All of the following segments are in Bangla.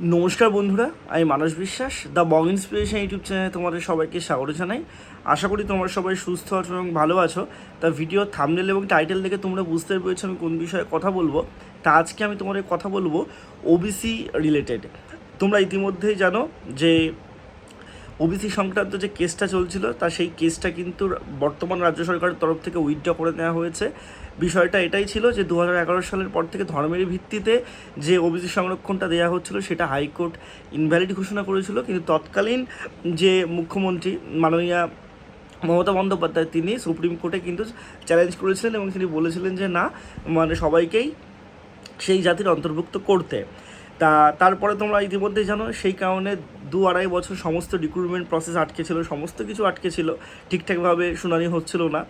নমস্কার বন্ধুরা, আমি মানস বিশ্বাস দ্য বং ইন্সপিরেশন ইউটিউব চ্যানেলে তোমাদের সবাইকে স্বাগত জানাই। আশা করি তোমরা সবাই সুস্থ আছো এবং ভালো আছো। তা ভিডিও থাম্বনেল এবং টাইটেল দেখে তোমরা বুঝতে পেরেছো আমি কোন বিষয়ে কথা বলবো। তা আজকে আমি তোমাদের কথা বলবো ওবিসি রিলেটেড। তোমরা ইতিমধ্যেই জানো যে ওবিসি সংক্রান্ত যে কেসটা চলছিল তা সেই কেসটা কিন্তু বর্তমান রাজ্য সরকারের তরফ থেকে উইথড্র করে নেওয়া হয়েছে। বিষয়টা এটাই ছিল যে 2011 সালের পর থেকে ধর্মের ভিত্তিতে যে ওবিসি সংরক্ষণটা দেওয়া হচ্ছিল সেটা হাইকোর্ট ইনভ্যালিড ঘোষণা করেছিল, কিন্তু তৎকালীন যে মুখ্যমন্ত্রী মাননীয়া মমতা বন্দ্যোপাধ্যায় তিনি সুপ্রিম কোর্টে কিন্তু চ্যালেঞ্জ করেছিলেন এবং তিনি বলেছিলেন যে না, মানে সবাইকেই সেই জাতির অন্তর্ভুক্ত করতে। তারপরে তোমরা ইতিমধ্যেই জানো সেই কারণে 2-2.5 বছর সমস্ত রিক্রুটমেন্ট প্রসেস আটকে ছিল, সমস্ত কিছু আটকে ছিল, ঠিকঠাকভাবে শুনানি হচ্ছিল না।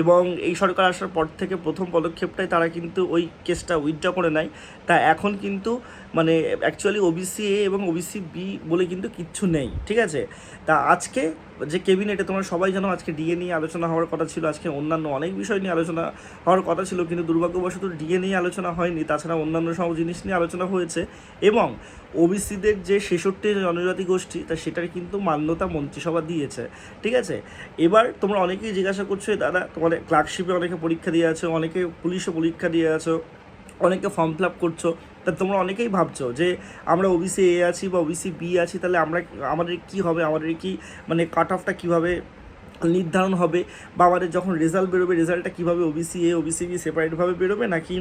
এবং এই সরকার আসার পর থেকে প্রথম পদক্ষেপটাই তারা কিন্তু ওই কেসটা উইথড্র করে নেয়। তা এখন কিন্তু মানে অ্যাকচুয়ালি ওবিসি এ এবং ওবিসি বি বলে কিন্তু কিচ্ছু নেই, ঠিক আছে। তা আজকে যে ক্যাবিনেটে তোমরা সবাই জানো আজকে ডিএ নিয়ে আলোচনা হওয়ার কথা ছিল, আজকে অন্যান্য অনেক বিষয় নিয়ে আলোচনা হওয়ার কথা ছিল, কিন্তু দুর্ভাগ্যবশত ডিএ নিয়ে আলোচনা হয়নি। তাছাড়া অন্যান্য সব জিনিস নিয়ে আলোচনা হয়েছে এবং ওবিসিদের যে 66 জনজাতি গোষ্ঠী তা সেটার কিন্তু মান্যতা মন্ত্রিসভা দিয়েছে, ঠিক আছে। এবার তোমরা অনেকেই জিজ্ঞাসা করছো দাদা তোমাদের ক্লার্কশিপে অনেকে পরীক্ষা দিয়ে আছো, অনেকে পুলিশে পরীক্ষা দিয়ে আছো, অনেকে ফর্ম ফিল আপ করছো, তা তোমরা অনেকেই ভাবছো যে আমরা ওবিসি এ আছি বা ওবিসি বি আছি, তাহলে আমাদের কি হবে, আমাদের কি মানে কাট অফটা কীভাবে নির্ধারণ হবে, বা আমাদের যখন রেজাল্ট বেরোবে রেজাল্টটা কীভাবে ওবিসি এ ওবিসি বি সেপারেটভাবে বেরোবে, নাকি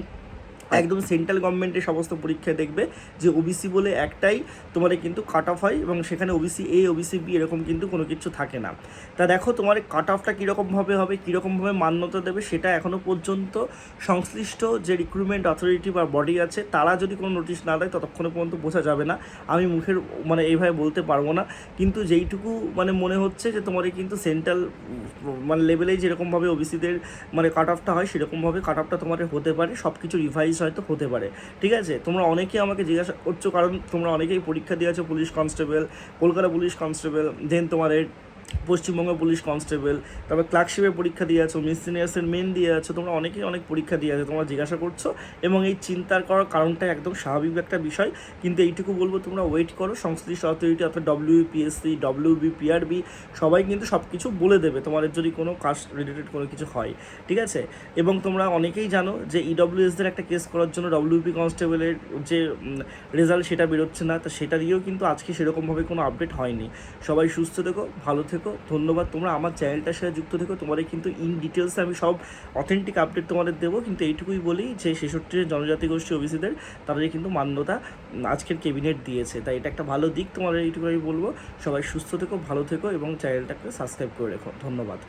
একদম সেন্ট্রাল গভর্নমেন্টের সমস্ত পরীক্ষায় দেখবে যে ওবিসি বলে একটাই তোমাদের কিন্তু কাট অফ হয় এবং সেখানে ওবিসি এ ওবিসি বি এরকম কিন্তু কোনো কিছু থাকে না। তা দেখো তোমার কাট অফটা কীরকমভাবে হবে, কীরকমভাবে মান্যতা দেবে সেটা এখনও পর্যন্ত সংশ্লিষ্ট যে রিক্রুটমেন্ট অথরিটি বা বডি আছে তারা যদি কোনো নোটিশ না দেয় ততক্ষণে পর্যন্ত বোঝা যাবে না। আমি মুখের মানে এইভাবে বলতে পারবো না, কিন্তু যেইটুকু মানে মনে হচ্ছে যে তোমাদের কিন্তু সেন্ট্রাল মানে লেভেলেই যেরকমভাবে ওবিসিদের মানে কাট অফটা হয় সেরকমভাবে কাট অফটা তোমাদের হতে পারে, সব কিছু রিভাইজ হয়তো হতে পারে, ঠিক আছে। তোমরা অনেকেই আমাকে জিজ্ঞাসা করছো কারণ তোমরা অনেকেই পরীক্ষা দিয়েছো police constable, Kolkata police constable, then তোমাদের পশ্চিমবঙ্গ পুলিশ কনস্টেবল, তারপর ক্লার্কশিপের পরীক্ষা দিয়ে আছো, মিস সিনিয়ার্সের মেন দিয়ে আছো, তোমরা অনেকেই অনেক পরীক্ষা দিয়ে আছো, তোমরা জিজ্ঞাসা করছো এবং এই চিন্তার করার কারণটা একদম স্বাভাবিক একটা বিষয়। কিন্তু এইটুকু বলবো তোমরা ওয়েট করো, সংশ্লিষ্ট অথরিটি অর্থাৎ ডব্লিউপিএসসি ডব্লিউবি পিআরবি সবাই কিন্তু সব কিছু বলে দেবে তোমাদের যদি কোনো কাস্ট রিলেটেড কোনো কিছু হয়, ঠিক আছে। এবং তোমরা অনেকেই জানো যে ইডব্লিউএসদের একটা কেস করার জন্য ডব্লিউপি কনস্টেবলের যে রেজাল্ট সেটা বেরোচ্ছে না, তো সেটা দিয়েও কিন্তু আজকে সেরকমভাবে কোনো আপডেট হয়নি। সবাই সুস্থ থেকো, ভালো থেকো, ধন্যবাদ। তোমরা আমার চ্যানেলটার সাথে যুক্ত থেকো, তোমাদের কিন্তু ইন ডিটেলসে আমি সব অথেন্টিক আপডেট তোমাদের দেবো। কিন্তু এইটুকুই বলি যে 66 জনজাতি গোষ্ঠী ওবিসিদের তাদের কিন্তু মান্যতা আজকের ক্যাবিনেট দিয়েছে, তাই এটা একটা ভালো দিক। তোমাদের এইটুকু আমি বলবো, সবাই সুস্থ থেকো, ভালো থেকো এবং চ্যানেলটাকে সাবস্ক্রাইব করে রেখো। ধন্যবাদ।